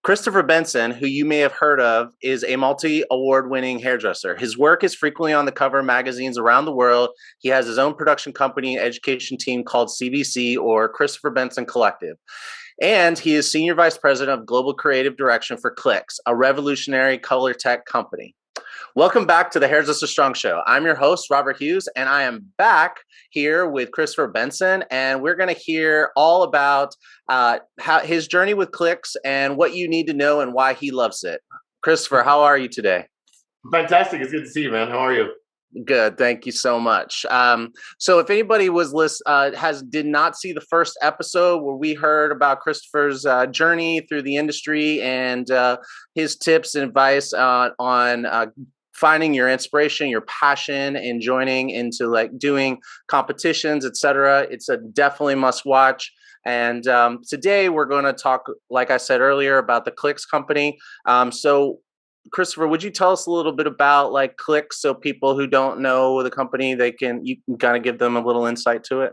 Christopher Benson, who you may have heard of, is a multi-award winning hairdresser. His work is frequently on the cover of magazines around the world. He has his own production company and education team called CBC, or Chrystofer Benson Collective. And he is Senior Vice President of Global Creative Direction for Clics, a revolutionary color tech company. Welcome back to the Hairdresser Strong Show. I'm your host, Robert Hughes, and I am back here with Christopher Benson, and we're going to hear all about how his journey with Clics and what you need to know and why he loves it. Christopher, how are you today? Fantastic. It's good to see you, man. How are you? Good, thank you so much. So, if anybody did not see the first episode where we heard about Christopher's journey through the industry and his tips and advice on finding your inspiration, your passion, and joining into like doing competitions, etc., it's a definitely must watch. And today we're going to talk, like I said earlier, about the Clics company. So Christopher, would you tell us a little bit about like Clics, so people who don't know the company, you can kind of give them a little insight to it?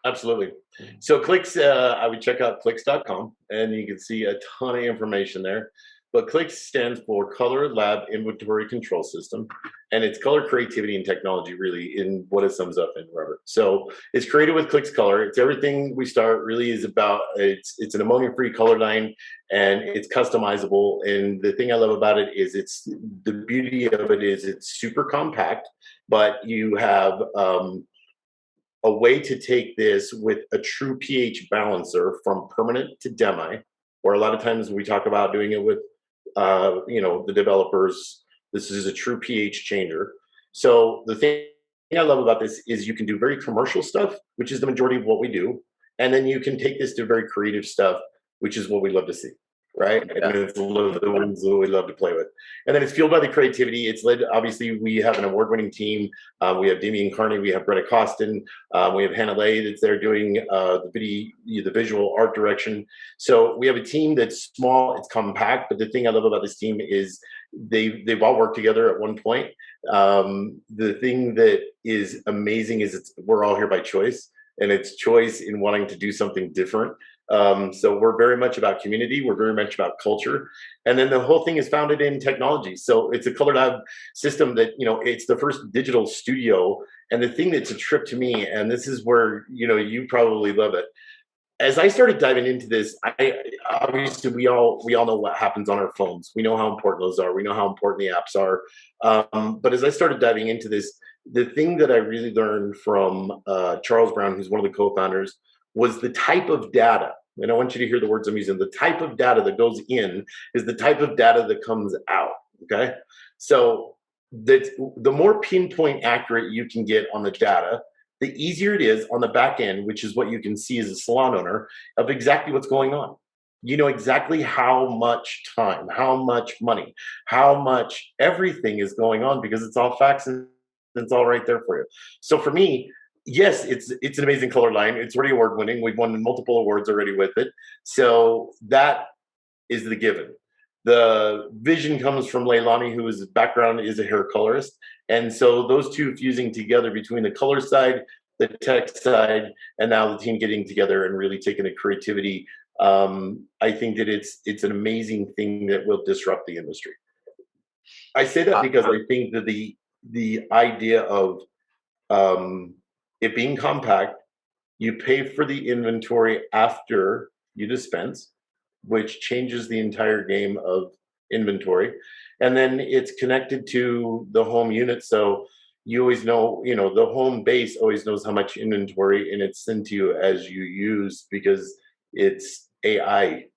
Absolutely. So Clics, I would check out clics.com and you can see a ton of information there. But Clics stands for Color Lab Inventory Control System, and it's color creativity and technology, really, in what it sums up in, Robert. So it's created with Clics Color. It's everything we start really is about. It's an ammonia-free color line, and it's customizable. And the thing I love about it is the beauty of it is it's super compact, but you have a way to take this with a true pH balancer from permanent to demi, or a lot of times we talk about doing it with the developers. This is a true pH changer. So the thing I love about this is you can do very commercial stuff, which is the majority of what we do. And then you can take this to very creative stuff, which is what we love to see, right? Yeah. And it's the ones that we love to play with. And then it's fueled by the creativity. It's led, obviously, we have an award-winning team. We have Damian Carney, we have Greta Costin, we have Hannah Lay that's there doing the visual art direction. So we have a team that's small, it's compact, but the thing I love about this team is they've all worked together at one point. The thing that is amazing is we're all here by choice, and it's choice in wanting to do something different. So we're very much about community. We're very much about culture. And then the whole thing is founded in technology. So it's a color lab system that, it's the first digital studio. And the thing that's a trip to me, and this is where, you probably love it. As I started diving into this, obviously we all know what happens on our phones. We know how important those are. We know how important the apps are. But as I started diving into this, the thing that I really learned from Charles Brown, who's one of the co-founders, was the type of data. And I want you to hear the words I'm using. The type of data that goes in is the type of data that comes out. Okay. So the more pinpoint accurate you can get on the data, the easier it is on the back end, which is what you can see as a salon owner, of exactly what's going on. You know exactly how much time, how much money, how much everything is going on, because it's all facts and it's all right there for you. So for me, yes, it's an amazing color line. It's already award winning. We've won multiple awards already with it. So that is the given. The vision comes from Leilani, whose background is a hair colorist. And so those two fusing together between the color side, the tech side, and now the team getting together and really taking the creativity. I think that it's an amazing thing that will disrupt the industry. I say that because I think that the idea of it being compact, you pay for the inventory after you dispense, which changes the entire game of inventory. And then it's connected to the home unit. So you always know, the home base always knows how much inventory, and it's sent to you as you use, because it's AI.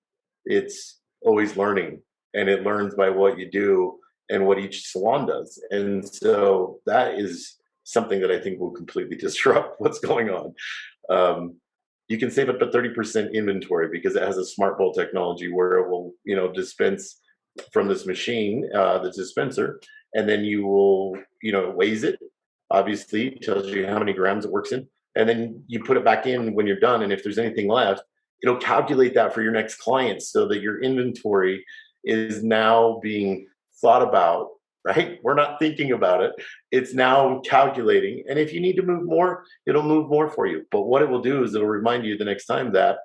It's always learning, and it learns by what you do and what each salon does. And so that is something that I think will completely disrupt what's going on. You can save up to 30% inventory because it has a smart bowl technology where it will, dispense from this machine, the dispenser, and then you will, it weighs it, obviously tells you how many grams it works in, and then you put it back in when you're done. And if there's anything left, it'll calculate that for your next client, so that your inventory is now being thought about, right? We're not thinking about it. It's now calculating. And if you need to move more, it'll move more for you. But what it will do is it'll remind you the next time that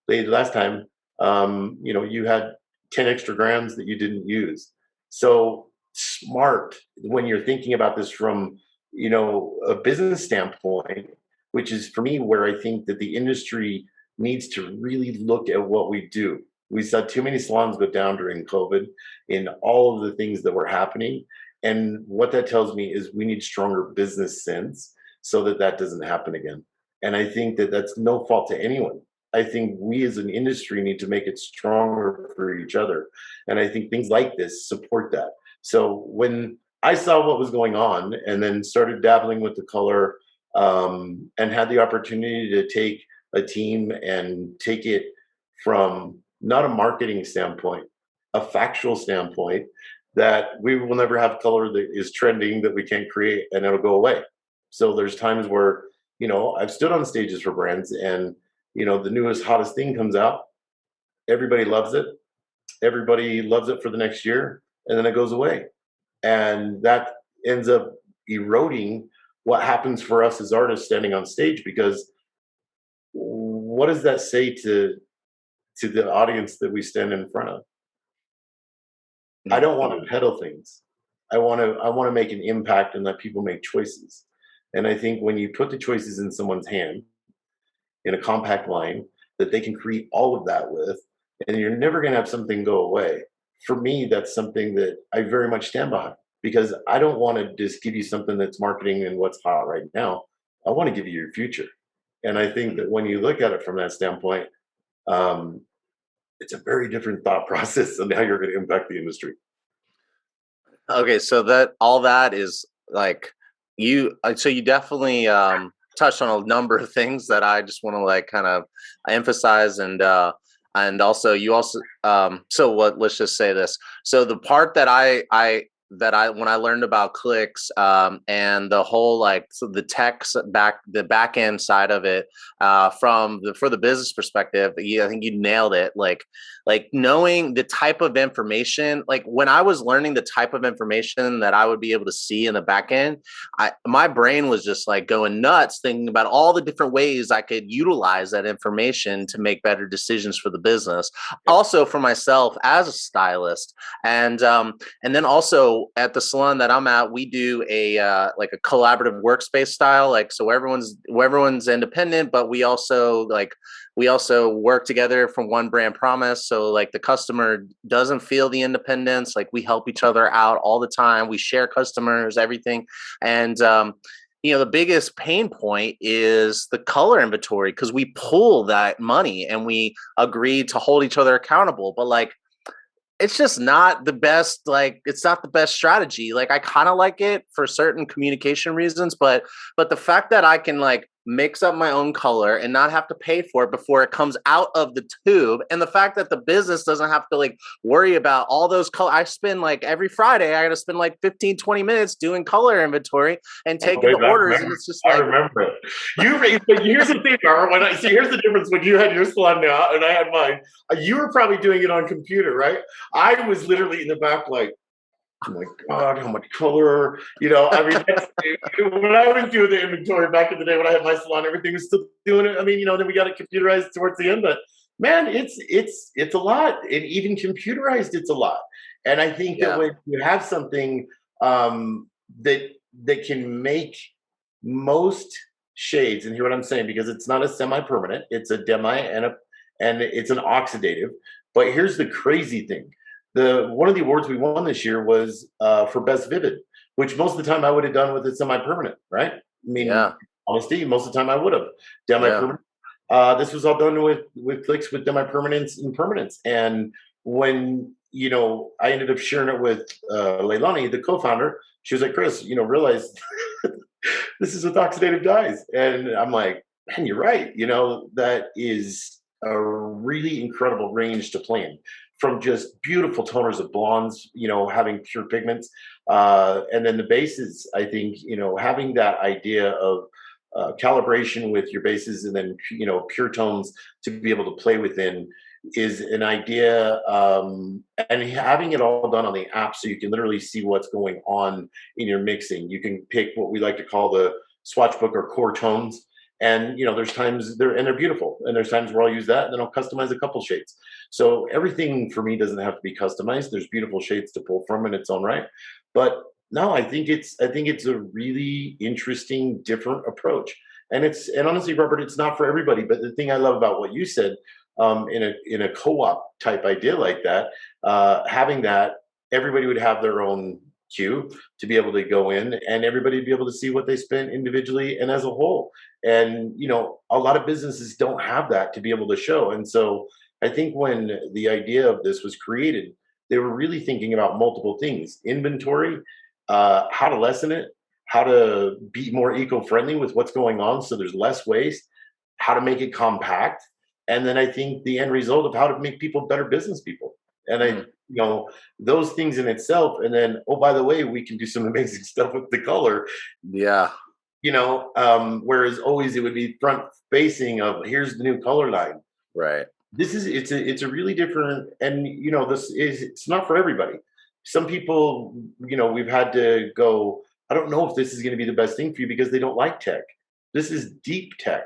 last time, you had 10 extra grams that you didn't use. So smart when you're thinking about this from, a business standpoint, which is for me where I think that the industry needs to really look at what we do. We saw too many salons go down during COVID in all of the things that were happening. And what that tells me is we need stronger business sense so that that doesn't happen again. And I think that that's no fault to anyone. I think we as an industry need to make it stronger for each other. And I think things like this support that. So when I saw what was going on and then started dabbling with the color, and had the opportunity to take a team and take it from not a marketing standpoint, a factual standpoint, that we will never have color that is trending that we can't create and it'll go away. So there's times where, I've stood on stages for brands and, the newest, hottest thing comes out. Everybody loves it. Everybody loves it for the next year and then it goes away. And that ends up eroding what happens for us as artists standing on stage, because what does that say to the audience that we stand in front of? I don't want to peddle things. I want to make an impact and let people make choices. And I think when you put the choices in someone's hand in a compact line that they can create all of that with, and you're never going to have something go away. For me, that's something that I very much stand behind, because I don't want to just give you something that's marketing and what's hot right now. I want to give you your future. And I think that when you look at it from that standpoint, it's a very different thought process on how you're going to impact the industry. Okay, so that all that is like so you definitely touched on a number of things that I just want to like kind of emphasize, and also you also so what, let's just say this. So the part that I when I learned about Clics, and the whole like the the back end side of it, for the business perspective, I think you nailed it. Like knowing the type of information, like when I was learning the type of information that I would be able to see in the back end, my brain was just like going nuts thinking about all the different ways I could utilize that information to make better decisions for the business. Also for myself as a stylist, and then also at the salon that I'm at, we do like a collaborative workspace style. Like, so everyone's independent, but we also work together from one brand promise. So like the customer doesn't feel the independence. Like we help each other out all the time. We share customers, everything. And, the biggest pain point is the color inventory, because we pull that money and we agree to hold each other accountable. But like, it's just not the best, it's not the best strategy. Like I kind of like it for certain communication reasons, but the fact that I can like mix up my own color and not have to pay for it before it comes out of the tube, and the fact that the business doesn't have to like worry about all those color. I spend like every Friday, I got to spend like 15-20 minutes doing color inventory and taking the orders. And it's just like, I remember it. But here's the thing, Ara, here's the difference when you had your salon now and I had mine. You were probably doing it on computer, right? I was literally in the back like, oh my God, how much color, when I was doing the inventory back in the day when I had my salon, everything was still doing it. Then we got it computerized towards the end, but man, it's a lot. And even computerized, it's a lot. And I think that when you have something that can make most shades, and hear what I'm saying, because it's not a semi-permanent, it's a demi and it's an oxidative. But here's the crazy thing. One of the awards we won this year was for Best Vivid, which most of the time I would have done with a semi-permanent, right? Honesty, most of the time I would have. Demi-permanent. This was all done with Clics with demi-permanents and permanents. And when, I ended up sharing it with Leilani, the co-founder, she was like, Chris, realize this is with oxidative dyes. And I'm like, man, you're right. That is a really incredible range to play in. From just beautiful toners of blondes, having pure pigments. And then the bases, I think, having that idea of calibration with your bases and then, pure tones to be able to play within is an idea. And having it all done on the app so you can literally see what's going on in your mixing. You can pick what we like to call the swatch book or core tones. And there's times they're beautiful, and there's times where I'll use that, and then I'll customize a couple shades. So everything for me doesn't have to be customized. There's beautiful shades to pull from in its own right. But no, I think it's a really interesting, different approach. And honestly, Robert, it's not for everybody. But the thing I love about what you said, in a co-op type idea like that, having that, everybody would have their own queue to be able to go in, and everybody would be able to see what they spent individually and as a whole. And a lot of businesses don't have that to be able to show. And so I think when the idea of this was created, they were really thinking about multiple things: inventory, how to lessen it, how to be more eco-friendly with what's going on so there's less waste, how to make it compact, and then I think the end result of how to make people better business people. And those things in itself. And then, oh, by the way, we can do some amazing stuff with the color. Yeah. Whereas always it would be front facing of, here's the new color line. Right. It's a really different, and it's not for everybody. Some people, we've had to go, I don't know if this is going to be the best thing for you because they don't like tech. This is deep tech.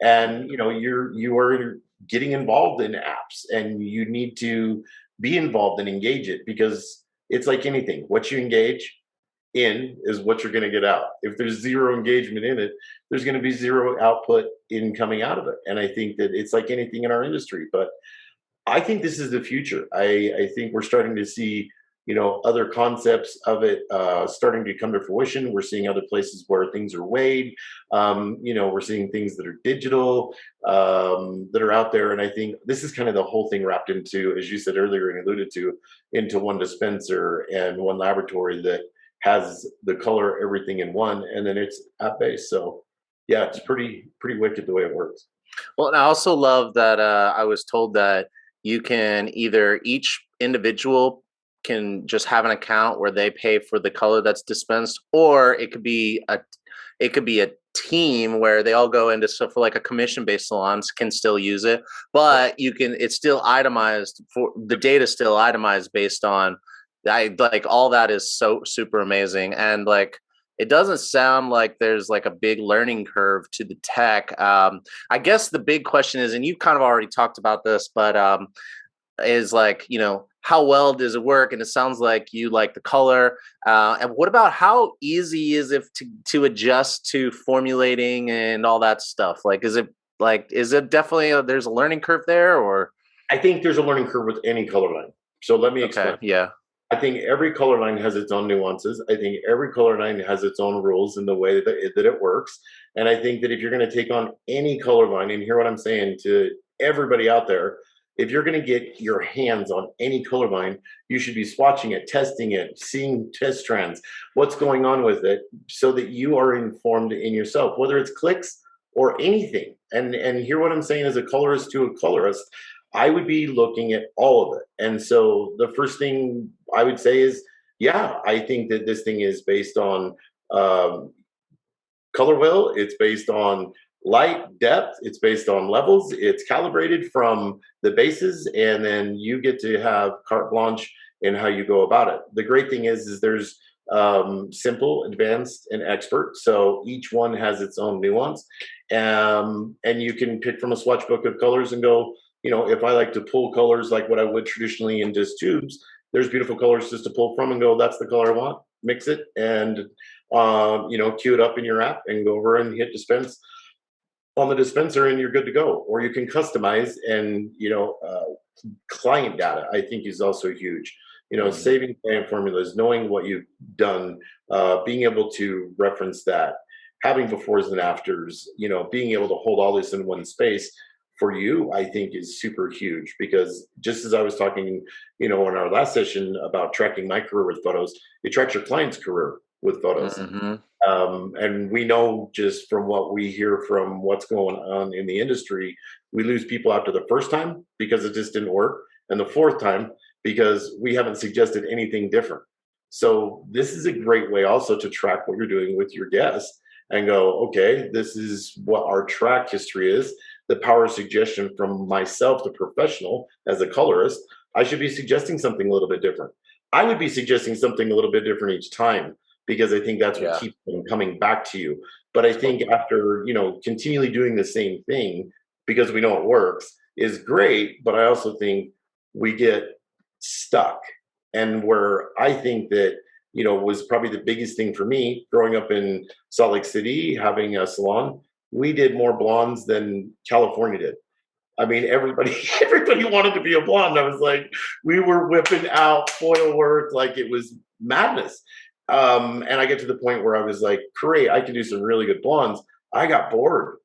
And you are getting involved in apps, and you need to be involved and engage it, because it's like anything. What you engage in is what you're going to get out. If there's zero engagement in it, there's going to be zero output in coming out of it. And I think that it's like anything in our industry. But I think this is the future. I think we're starting to see, other concepts of it starting to come to fruition. We're seeing other places where things are weighed. We're seeing things that are digital, that are out there. And I think this is kind of the whole thing wrapped into, as you said earlier and alluded to, into one dispenser and one laboratory that has the color, everything in one, and then it's app based. So yeah, it's pretty wicked the way it works. Well, and I also love that I was told that you can either, each individual can just have an account where they pay for the color that's dispensed, or it could be a team where they all go into, so for like a commission based salons can still use it, but it's still itemized, for the data still itemized based on, I like, all that is so super amazing. And like, it doesn't sound like there's like a big learning curve to the tech. I guess the big question is, and you kind of already talked about this, but is like, how well does it work? And it sounds like you like the color. And what about how easy is it to adjust to formulating and all that stuff? Is it definitely there's a learning curve there, or? I think there's a learning curve with any color line. So let me explain. Okay, yeah. I think every color line has its own nuances. I think every color line has its own rules in the way that it works. And I think that if you're going to take on any color line, and hear what I'm saying to everybody out there, if you're going to get your hands on any color line, you should be swatching it, testing it, seeing test strands, what's going on with it, so that you are informed in yourself, whether it's Clics or anything. And hear what I'm saying as a colorist to a colorist, I would be looking at all of it. And so the first thing I would say is, yeah, I think that this thing is based on color wheel. It's based on light, depth. It's based on levels. It's calibrated from the bases, and then you get to have carte blanche in how you go about it. The great thing is there's simple, advanced, and expert. So each one has its own nuance. And you can pick from a swatch book of colors and go, if I like to pull colors like what I would traditionally in just tubes, there's beautiful colors just to pull from and go, that's the color I want, mix it, and, queue it up in your app and go over and hit dispense on the dispenser, and you're good to go. Or you can customize, and, client data, I think, is also huge. Saving client formulas, knowing what you've done, being able to reference that, having befores and afters, being able to hold all this in one space for you, I think, is super huge. Because just as I was talking, in our last session about tracking my career with photos, it tracks your client's career with photos. Mm-hmm. And we know, just from what we hear from what's going on in the industry, we lose people after the first time because it just didn't work, and the fourth time because we haven't suggested anything different. So this is a great way also to track what you're doing with your guests and go, okay, this is what our track history is. The power of suggestion from myself, the professional, as a colorist, I should be suggesting something a little bit different. I would be suggesting something a little bit different each time, because I think that's what keeps them coming back to you. But I think after, continually doing the same thing because we know it works is great. But I also think we get stuck. And where I think that, was probably the biggest thing for me growing up in Salt Lake City, having a salon, we did more blondes than California did. I mean, everybody, everybody wanted to be a blonde. I was like, we were whipping out foil work like it was madness. And I get to the point where I was like, great, I can do some really good blondes. I got bored.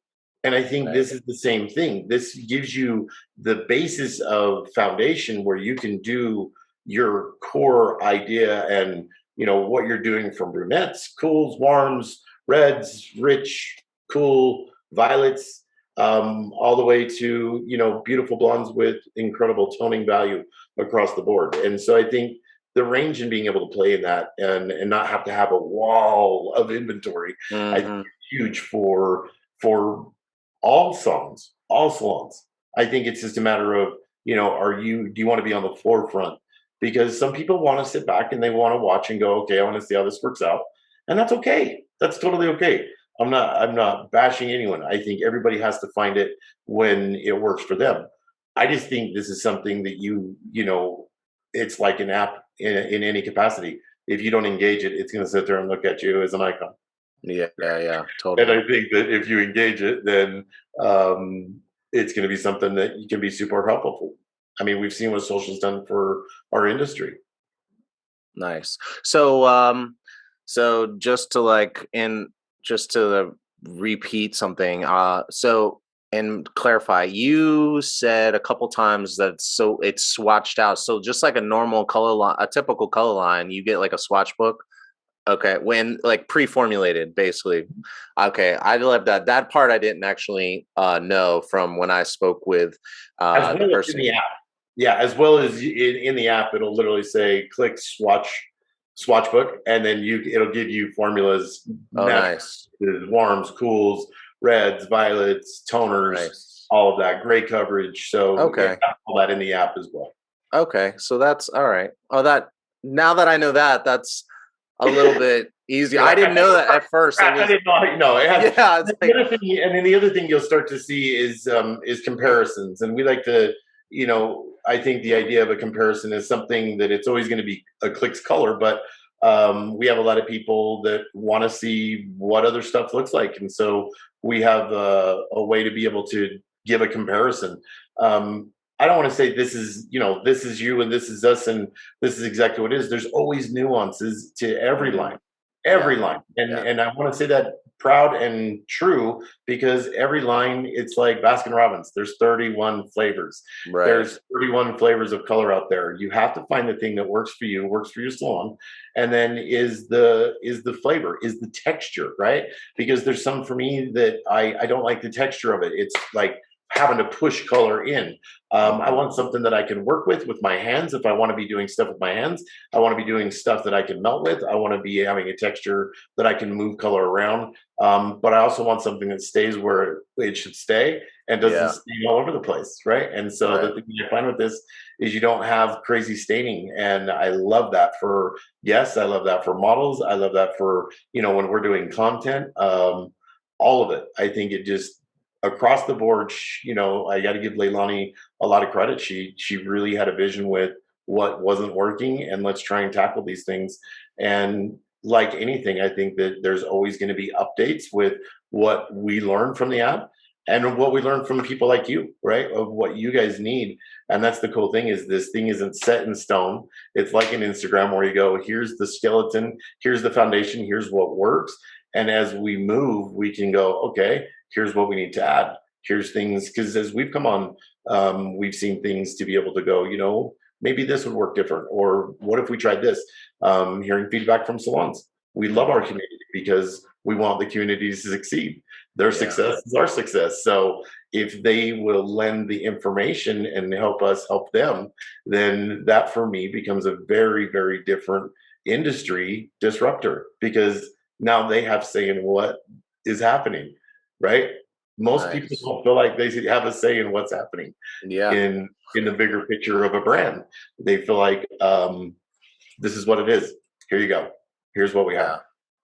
And I think Right. this is the same thing. This gives you the basis of foundation where you can do your core idea and what you're doing from brunettes, cools, warms, reds, rich, cool, violets, all the way to beautiful blondes with incredible toning value across the board. And so I think the range and being able to play in that and not have to have a wall of inventory, I think Hmm. is huge for all songs, all salons. I think it's just a matter of do you want to be on the forefront? Because some people want to sit back and they want to watch and go, okay, I want to see how this works out, and that's okay. That's totally okay. I'm not bashing anyone. I think everybody has to find it when it works for them. I just think this is something that it's like an app in any capacity. If you don't engage it, it's going to sit there and look at you as an icon. Yeah, yeah, yeah, And totally. I think that if you engage it, then it's going to be something that can be super helpful. I mean, we've seen what social's done for our industry. Nice. So, so just to just to repeat something, so and clarify, you said a couple times that so it's swatched out. So just like a normal color line, a typical color line, you get like a swatch book. Okay, when like pre-formulated, basically. Okay, I love that. That part I didn't actually know from when I spoke with As the well as in person. the app. Yeah, as well as in the app, it'll literally say click swatch book, and then it'll give you formulas, Oh, natural, nice, warms, cools, reds, violets, toners, nice. all of that, gray coverage. So it Okay. has all that in the app as well. Okay, so that's all right. Oh, that now that I know that, that's a little bit easier. You're I like, didn't know that at first. It crap, I was didn't know. It has yeah, it's the like other thing, and then the other thing you'll start to see is comparisons, and we like to, I think the idea of a comparison is something that it's always going to be a clicks color, but we have a lot of people that want to see what other stuff looks like, and so we have a way to be able to give a comparison. I don't want to say this is you and this is us and this is exactly what it is. There's always nuances to mhm, every yeah, line, and yeah, I want to say that proud and true because every line it's like Baskin Robbins. There's 31 flavors. right. There's 31 flavors of color out there. You have to find the thing that works for you, works for your salon, and then is the flavor, is the texture, right? Because there's some for me that I don't like the texture of it. It's like having to push color in. I Mhm, want something that I can work with my hands. If I want to be doing stuff with my hands, I want to be doing stuff that I can melt with. I want to be having a texture that I can move color around. But I also want something that stays where it should stay and doesn't yeah, stain all over the place, right? And so the right. thing I find with this is you don't have crazy staining, and I love that for yes, I love that for models. I love that for when we're doing content. All of it. I think it just across the board. I got to give Leilani a lot of credit. She really had a vision with what wasn't working, and let's try and tackle these things. And like anything, I think that there's always going to be updates with what we learn from the app and what we learn from people like you, right? Of what you guys need. And that's the cool thing is this thing isn't set in stone. It's like an Instagram where you go, here's the skeleton, here's the foundation, here's what works. And as we move, we can go, okay, here's what we need to add. Here's things because as we've come on, we've seen things to be able to go, maybe this would work different, or what if we tried this? Hearing feedback from salons. We love our Mhm, community because we want the community to succeed. Their yeah, success is our success. So if they will lend the information and help us help them, then that for me becomes a very, very different industry disruptor because now they have say in what is happening, right? Most people nice. don't feel like they have a say in what's happening Yeah, in the bigger picture of a brand. They feel like this is what it is. Here you go. Here's what we have. yeah.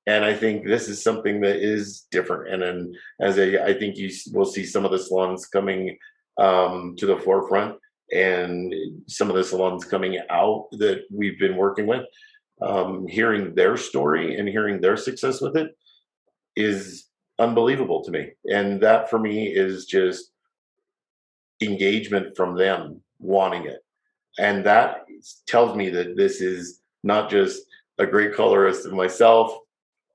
And I think this is something that is different. And then I think you will see some of the salons coming to the forefront, and some of the salons coming out that we've been working with, hearing their story and hearing their success with it is unbelievable to me. And that for me is just engagement from them wanting it. And that tells me that this is not just a great colorist and myself,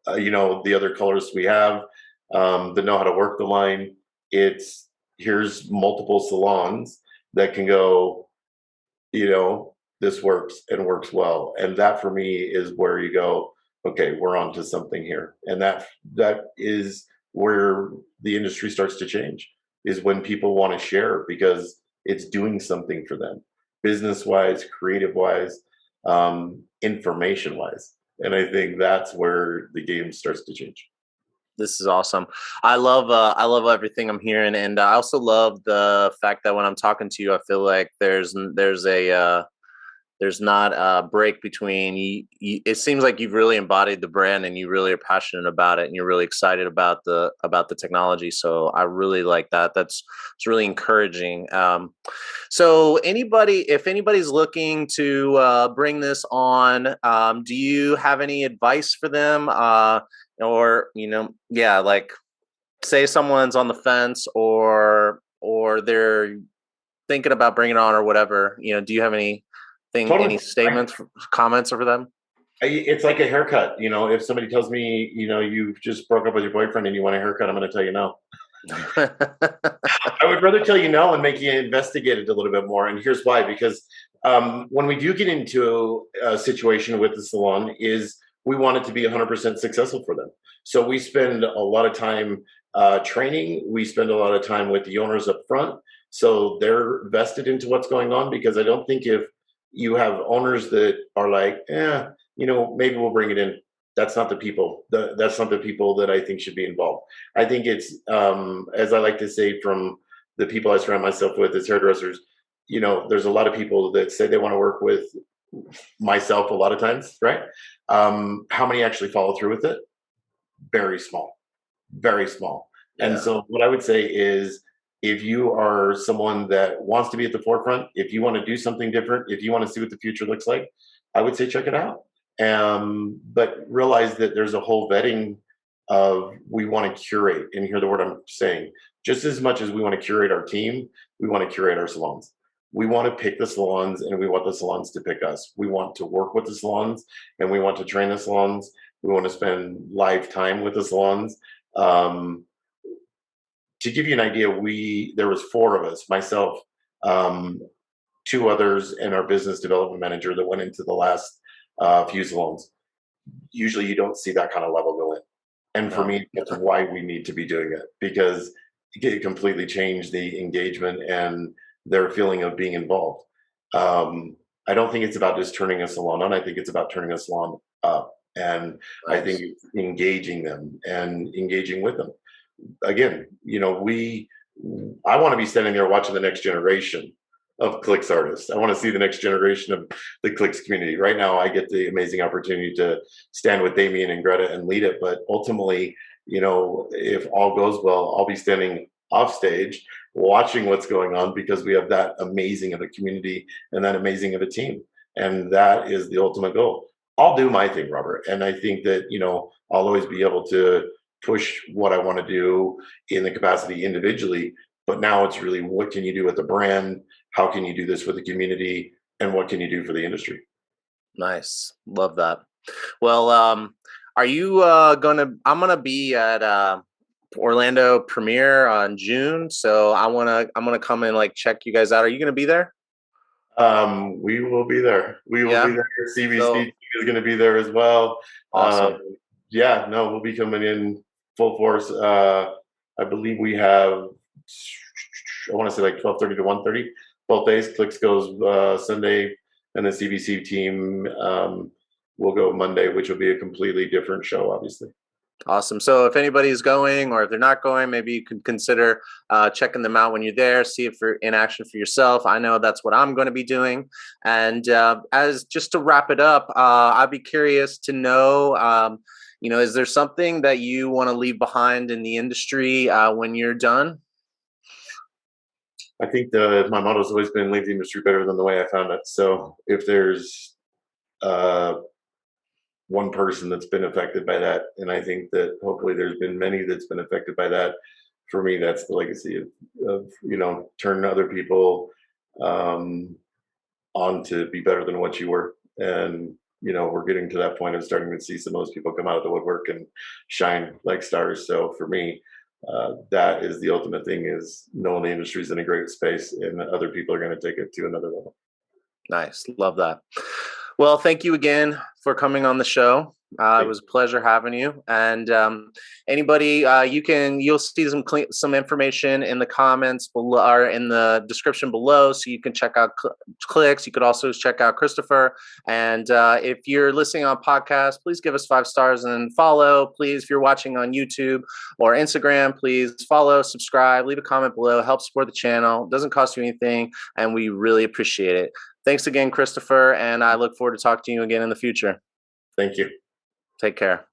the other colorists we have that know how to work the line. It's here's multiple salons that can go, this works and works well. And that for me is where you go, okay, we're on to something here. And that is where the industry starts to change, is when people want to share because it's doing something for them, business wise, creative wise, information wise. And I think that's where the game starts to change. This is awesome. I love everything I'm hearing, and I also love the fact that when I'm talking to you, I feel like there's not a break between it seems like you've really embodied the brand and you really are passionate about it and you're really excited about the technology. So I really like that. It's really encouraging. So if anybody's looking to bring this on, do you have any advice for them? Or like, say someone's on the fence, or they're thinking about bringing it on or whatever, do you have any Totally. statements, comments over them? It's like a haircut. If somebody tells me, you've just broke up with your boyfriend and you want a haircut, I'm going to tell you no. I would rather tell you no and make you investigate it a little bit more. And here's why: because when we do get into a situation with the salon, is we want it to be 100% successful for them. So we spend a lot of time training. We spend a lot of time with the owners up front, so they're vested into what's going on. Because I don't think if you have owners that are like, maybe we'll bring it in. That's not the people. That's not the people that I think should be involved. I think it's, as I like to say, from the people I surround myself with as hairdressers, there's a lot of people that say they want to work with myself a lot of times, right? How many actually follow through with it? Very small, very small. Yeah. And so what I would say is, if you are someone that wants to be at the forefront, if you want to do something different, if you want to see what the future looks like, I would say check it out. But realize that there's a whole vetting of, we want to curate, and hear the word I'm saying, just as much as we want to curate our team, we want to curate our salons. We want to pick the salons, and we want the salons to pick us. We want to work with the salons, and we want to train the salons. We want to spend live time with the salons. To give you an idea, there was 4 of us, myself, 2 others, and our business development manager, that went into the last few salons. Usually you don't see that kind of level go in. And for me, that's why we need to be doing it, because it completely changed the engagement and their feeling of being involved. I don't think it's about just turning a salon on. I think it's about turning a salon up. And nice. I think it's engaging them and engaging with them. Again, I want to be standing there watching the next generation of Clics artists. I want to see the next generation of the Clics community. Right now, I get the amazing opportunity to stand with Damien and Greta and lead it. But ultimately, if all goes well, I'll be standing off stage watching what's going on, because we have that amazing of a community and that amazing of a team. And that is the ultimate goal. I'll do my thing, Robert. And I think that, I'll always be able to push what I want to do in the capacity individually. But now it's really, what can you do with the brand? How can you do this with the community? And what can you do for the industry? Nice. Love that. Well, are you I'm going to be at Orlando premiere on June. So I'm going to come and check you guys out. Are you going to be there? We will be there. We will be there. CBC is going to be there as well. Awesome. We'll be coming in full force. I believe we have, I want to say 12:30 to 1:30 both days. Clics goes Sunday, and the CBC team will go Monday, which will be a completely different show, obviously. Awesome. So if anybody's going, or if they're not going, maybe you could consider checking them out when you're there, see if you're in action for yourself. I know that's what I'm going to be doing. And as just to wrap it up, I'd be curious to know, is there something that you want to leave behind in the industry when you're done? I think my motto's always been leave the industry better than the way I found it. So if there's one person that's been affected by that, and I think that hopefully there's been many that's been affected by that, for me, that's the legacy of turning other people on to be better than what you were. And we're getting to that point of starting to see some of those people come out of the woodwork and shine like stars. So for me, that is the ultimate thing, is knowing the industry's in a great space and other people are going to take it to another level. Nice. Love that. Well, thank you again for coming on the show. It was a pleasure having you. And anybody, you'll see some information in the comments below, or in the description below, so you can check out Clics. You could also check out Chrystofer. And if you're listening on podcast, please give us 5 stars and follow. Please, if you're watching on YouTube or Instagram, please follow, subscribe, leave a comment below. Help support the channel. It doesn't cost you anything, and we really appreciate it. Thanks again, Chrystofer, and I look forward to talking to you again in the future. Thank you. Take care.